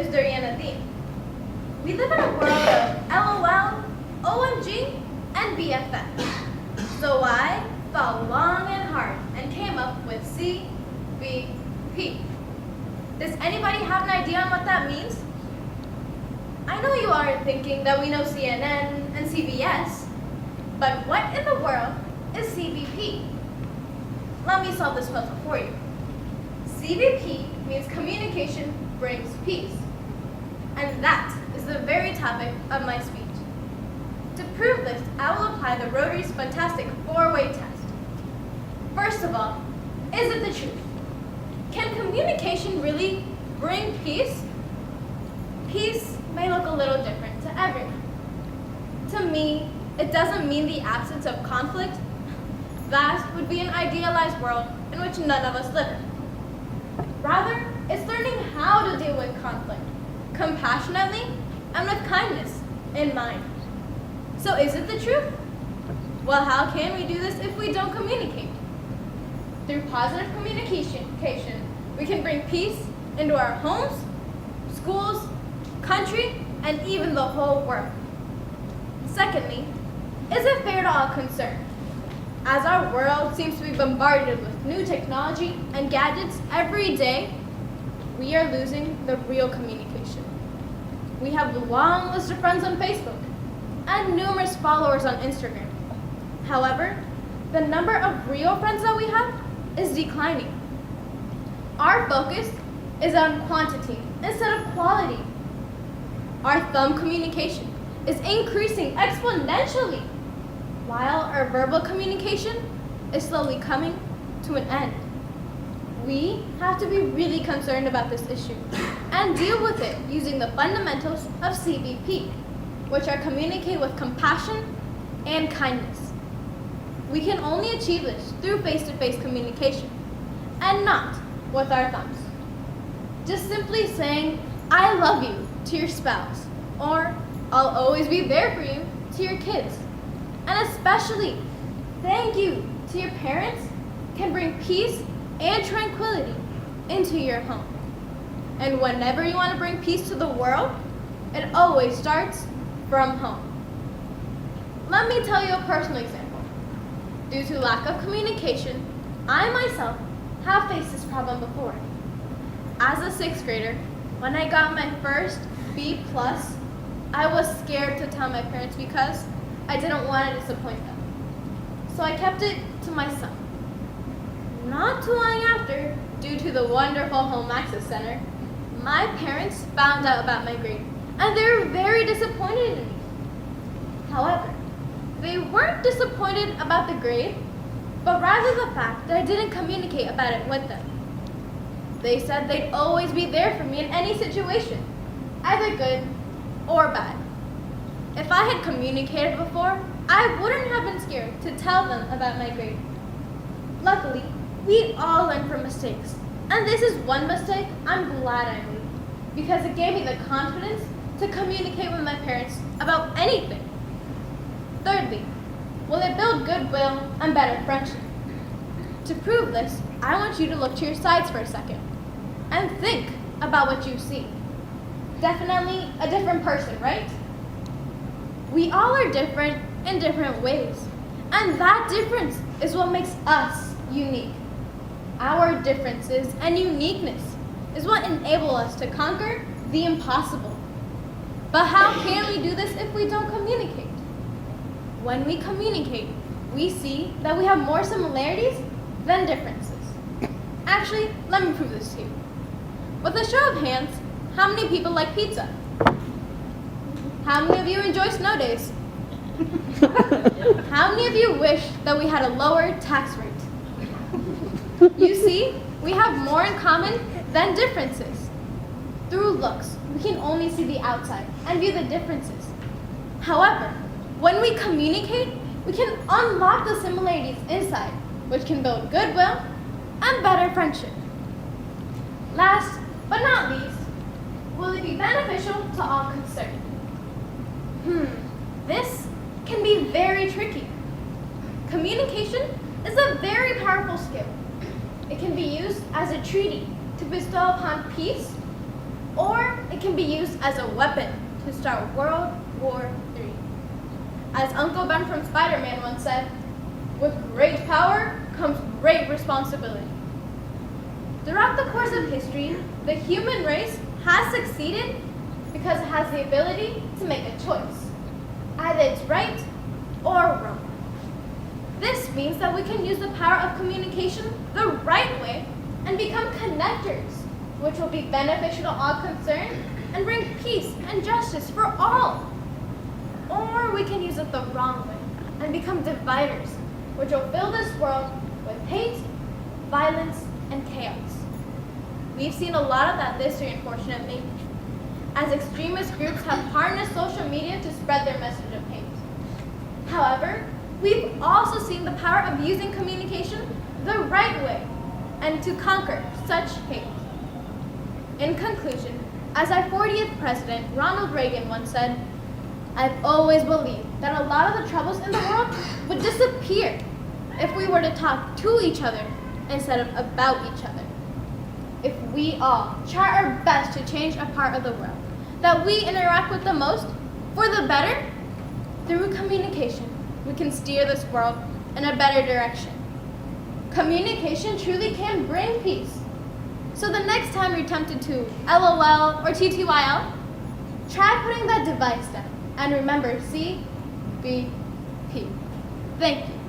is Durya Rotary. We live in a world of LOL, OMG, and BFF. So I thought long and hard and came up with CBP. Does anybody have an idea on what that means? I know you are thinking that we know CNN and CBS, but what in the world is CBP? Let me solve this puzzle for you. CBP means communication brings peace. And that is the very topic of my speech. To prove this, I will apply the Rotary's fantastic four-way test. First of all, is it the truth? Can communication really bring peace? Peace may look a little different to everyone. To me, it doesn't mean the absence of conflict. That would be an idealized world in which none of us live in. Rather, it's learning how to deal with conflict, compassionately and with kindness in mind. So is it the truth? Well, how can we do this if we don't communicate? Through positive communication, we can bring peace into our homes, schools, country, and even the whole world. Secondly, is it fair to all concerned? As our world seems to be bombarded with new technology and gadgets every day, we are losing the real communication. We have a long list of friends on Facebook and numerous followers on Instagram. However, the number of real friends that we have is declining. Our focus is on quantity instead of quality. Our thumb communication is increasing exponentially, while our verbal communication is slowly coming to an end. We have to be really concerned about this issue and deal with it using the fundamentals of CBP, which are communicate with compassion and kindness. We can only achieve this through face-to-face communication and not with our thumbs. Just simply saying, "I love you" to your spouse, or "I'll always be there for you" to your kids, and especially "thank you" to your parents can bring peace and tranquility into your home. And whenever you want to bring peace to the world, it always starts from home. Let me tell you a personal example. Due to lack of communication, I myself have faced this problem before. As a sixth grader, when I got my first B+, I was scared to tell my parents because I didn't want to disappoint them. So I kept it to myself. Not too long after, due to the wonderful Home Access Center, my parents found out about my grade, and they were very disappointed in me. However, they weren't disappointed about the grade, but rather the fact that I didn't communicate about it with them. They said they'd always be there for me in any situation, either good or bad. If I had communicated before, I wouldn't have been scared to tell them about my grade. Luckily, we all learn from mistakes, and this is one mistake I'm glad I made, because it gave me the confidence to communicate with my parents about anything. Thirdly, will it build goodwill and better friendship? To prove this, I want you to look to your sides for a second and think about what you see. Definitely a different person, right? We all are different in different ways, and that difference is what makes us unique. Our differences and uniqueness is what enable us to conquer the impossible. But how can we do this if we don't communicate? When we communicate, we see that we have more similarities than differences. Actually, let me prove this to you. With a show of hands, how many people like pizza? How many of you enjoy snow days? How many of you wish that we had a lower tax rate? You see, we have more in common than differences. Through looks, we can only see the outside and view the differences. However, when we communicate, we can unlock the similarities inside, which can build goodwill and better friendship. Last but not least, will it be beneficial to all concerned? This can be very tricky. Communication is a very powerful skill. It can be used as a treaty to bestow upon peace or it can be used as a weapon to start World War III. As Uncle Ben from Spider-Man once said, with great power comes great responsibility. Throughout the course of history, the human race has succeeded because it has the ability to make a choice. Either it's right or wrong. This means that we can use the power of communication the right way and become connectors, which will be beneficial to all concerned and bring peace and justice for all. Or we can use it the wrong way and become dividers, which will fill this world with hate, violence, and chaos. We've seen a lot of that this year, unfortunately, as extremist groups have harnessed social media to spread their message of hate. However, we've also seen the power of using communication the right way and to conquer such hate. In conclusion, as our 40th president, Ronald Reagan, once said, I've always believed that a lot of the troubles in the world would disappear if we were to talk to each other instead of about each other. If we all try our best to change a part of the world that we interact with the most for the better, through communication, we can steer this world in a better direction. Communication truly can bring peace. So the next time you're tempted to LOL or TTYL, try putting that device down. And remember, CBP. Thank you.